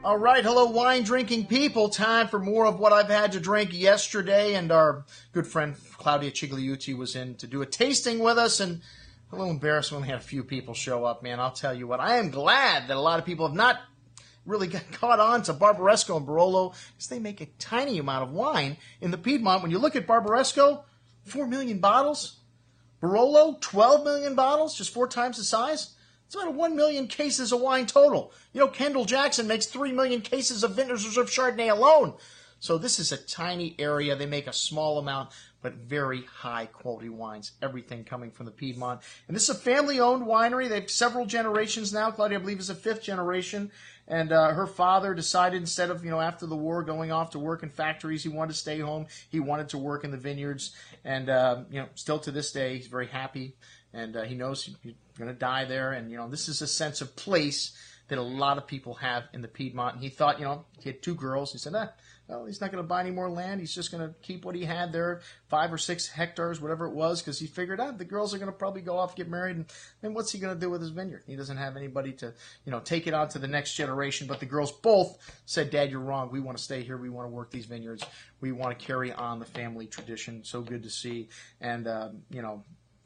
All right, hello wine drinking people. Time for more of what I've had to drink yesterday, and our good friend Claudia Cigliuti was in to do a tasting with us, and a little embarrassed when we had a few people show up, man. I'll tell you what, I am glad that a lot of people have not really got caught on to Barbaresco and Barolo, because they make a tiny amount of wine in the Piedmont. When you look at Barbaresco, 4 million bottles. Barolo, 12 million bottles, just 4 times the size. It's about 1 million cases of wine total. You know, Kendall Jackson makes 3 million cases of Vintners Reserve Chardonnay alone. So this is a tiny area. They make a small amount, but very high-quality wines. Everything coming from the Piedmont. And this is a family-owned winery. They have several generations now. Claudia, I believe, is the 5th generation. And her father decided, instead of, after the war, going off to work in factories, he wanted to stay home. He wanted to work in the vineyards. And, still to this day, he's very happy. And he knows he's going to die there. And, this is a sense of place that a lot of people have in the Piedmont. And he thought, he had 2 girls. He said, well, he's not going to buy any more land. He's just going to keep what he had there, 5 or 6 hectares, whatever it was, because he figured out the girls are going to probably go off, get married, and then what's he going to do with his vineyard? He doesn't have anybody to, take it on to the next generation. But the girls both said, Dad, you're wrong. We want to stay here. We want to work these vineyards. We want to carry on the family tradition. So good to see. And,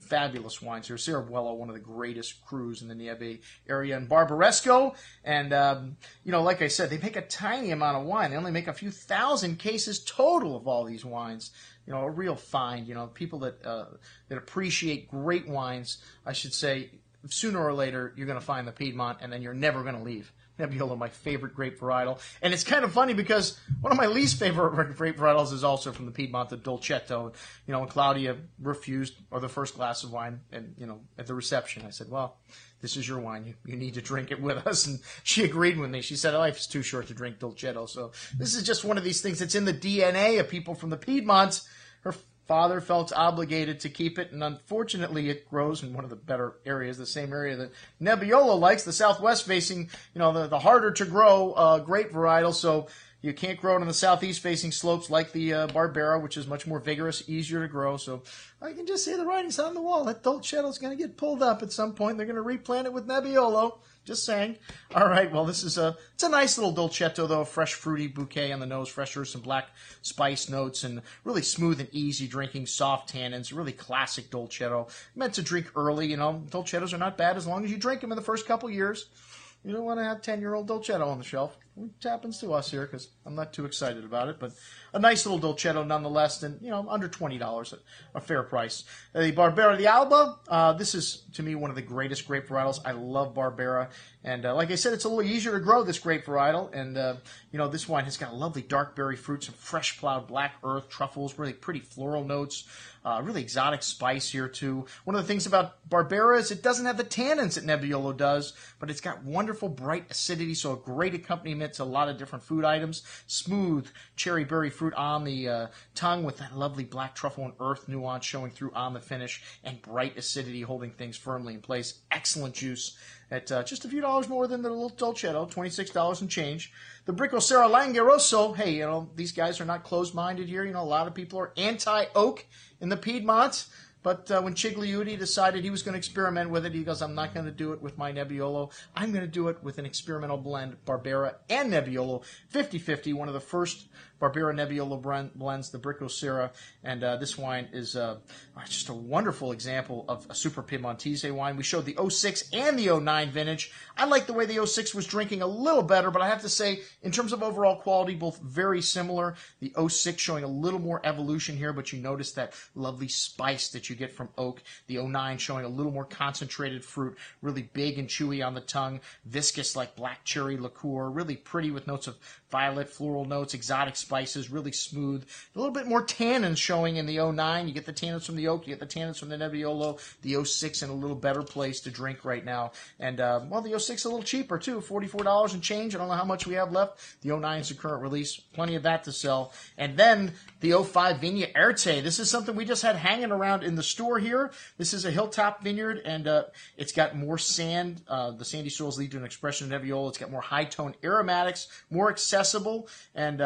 fabulous wines here. Cerebuelo, one of the greatest crus in the Nieve area, and Barbaresco. And, like I said, they make a tiny amount of wine. They only make a few thousand cases total of all these wines. A real find. People that appreciate great wines, I should say, sooner or later, you're going to find the Piedmont, and then you're never going to leave. Nebbiolo, my favorite grape varietal. And it's kind of funny because one of my least favorite grape varietals is also from the Piedmont, the Dolcetto. And Claudia refused, or the first glass of wine, and, at the reception, I said, well, this is your wine. You need to drink it with us. And she agreed with me. She said, life's too short to drink Dolcetto. So this is just one of these things that's in the DNA of people from the Piedmont. Her father felt obligated to keep it, and unfortunately it grows in one of the better areas, the same area that Nebbiolo likes, the southwest facing, the harder to grow grape varietal, so you can't grow it on the southeast facing slopes like the Barbera, which is much more vigorous, easier to grow. So I can just see the writing's on the wall. That Dolcetto's going to get pulled up at some point. They're going to replant it with Nebbiolo. Just saying. All right, well, it's a nice little Dolcetto, though. A fresh, fruity bouquet on the nose, fresh earth, some black spice notes, and really smooth and easy drinking, soft tannins. Really classic Dolcetto. Meant to drink early, Dolcettos are not bad as long as you drink them in the first couple years. You don't want to have 10-year-old Dolcetto on the shelf. It happens to us here because I'm not too excited about it. But a nice little Dolcetto nonetheless, and, under $20, a fair price. The Barbera di Alba, this is, to me, one of the greatest grape varietals. I love Barbera. And like I said, it's a little easier to grow, this grape varietal. And, this wine has got lovely dark berry fruit, some fresh plowed black earth, truffles, really pretty floral notes. Really exotic spice here, too. One of the things about Barbera is it doesn't have the tannins that Nebbiolo does, but it's got wonderful bright acidity, so a great accompaniment to a lot of different food items. Smooth cherry berry fruit on the tongue with that lovely black truffle and earth nuance showing through on the finish, and bright acidity holding things firmly in place. Excellent juice at just a few dollars more than the little Dolcetto, $26 and change. The Bricosera Langheroso, hey, these guys are not closed-minded here. A lot of people are anti-oak in the Piedmont. But when Cigliuti decided he was going to experiment with it, he goes, I'm not going to do it with my Nebbiolo. I'm going to do it with an experimental blend, Barbera and Nebbiolo, 50-50, one of the first Barbera Nebbiolo blends, the Bricosera. And this wine is just a wonderful example of a super Piemontese wine. We showed the 06 and the 09 vintage. I like the way the 06 was drinking a little better, but I have to say, in terms of overall quality, both very similar. The 06 showing a little more evolution here, but you notice that lovely spice that you get from oak. The 09 showing a little more concentrated fruit, really big and chewy on the tongue, viscous like black cherry liqueur, really pretty with notes of violet, floral notes, exotic spices, really smooth. A little bit more tannins showing in the 09. You get the tannins from the oak, you get the tannins from the Nebbiolo. The 06 in a little better place to drink right now. And, the 06 a little cheaper, too, $44 and change. I don't know how much we have left. The 09 is the current release. Plenty of that to sell. And then the 05 Vigna Erte. This is something we just had hanging around in the store here. This is a hilltop vineyard, and it's got more sand. The sandy soils lead to an expression of Nebbiolo. It's got more high-tone aromatics, more accessible, and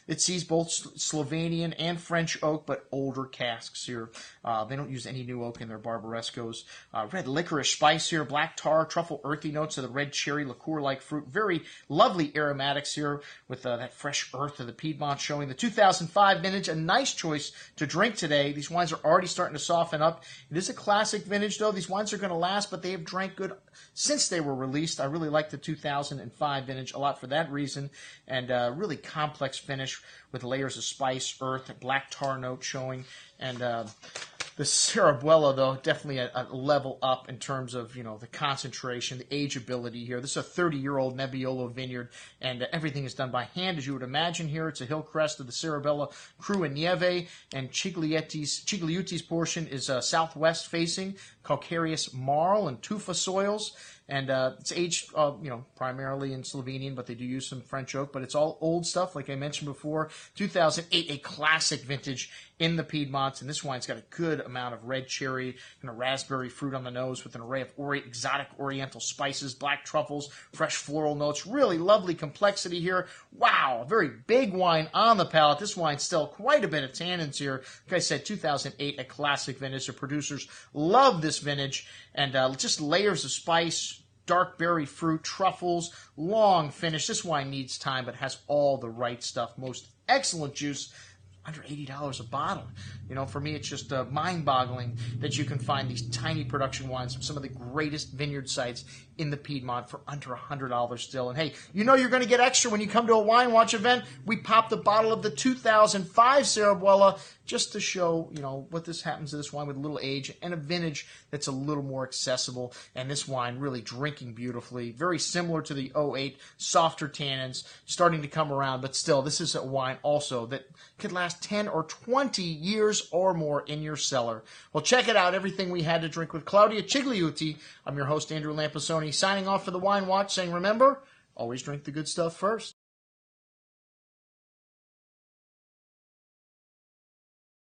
It sees both Slovenian and French oak, but older casks here. They don't use any new oak in their Barbarescos. Red licorice spice here, black tar, truffle, earthy notes of the red cherry, liqueur-like fruit. Very lovely aromatics here with that fresh earth of the Piedmont showing. The 2005 vintage, a nice choice to drink today. These wines are already starting to soften up. It is a classic vintage, though. These wines are going to last, but they have drank good since they were released. I really like the 2005 vintage a lot for that reason, and really complex finish with layers of spice, earth, black tar note showing, and the Cerebuela, though, definitely a level up in terms of, the concentration, the ageability here. This is a 30-year-old Nebbiolo vineyard, and everything is done by hand, as you would imagine here. It's a hill crest of the Cerebella Cru and Nieve, and Cigliuti's portion is southwest facing, calcareous marl and tufa soils. And it's aged, primarily in Slovenian, but they do use some French oak. But it's all old stuff, like I mentioned before. 2008, a classic vintage in the Piedmonts. And this wine's got a good amount of red cherry and a raspberry fruit on the nose with an array of exotic oriental spices, black truffles, fresh floral notes. Really lovely complexity here. Wow, a very big wine on the palate. This wine's still quite a bit of tannins here. Like I said, 2008, a classic vintage. The producers love this vintage. And just layers of spice, dark berry fruit, truffles, long finish. This wine needs time, but has all the right stuff. Most excellent juice. Under $80 a bottle. For me, it's just mind-boggling that you can find these tiny production wines from some of the greatest vineyard sites in the Piedmont for under $100 still. And hey, you're going to get extra when you come to a Wine Watch event. We popped a bottle of the 2005 Cerebuela just to show, what this happens to this wine with a little age and a vintage that's a little more accessible. And this wine really drinking beautifully. Very similar to the 08, softer tannins, starting to come around. But still, this is a wine also that could last 10 or 20 years or more in your cellar. Well, check it out. Everything we had to drink with Claudia Cigliuti. I'm your host, Andrew Lampasoni, signing off for the Wine Watch, saying, remember, always drink the good stuff first.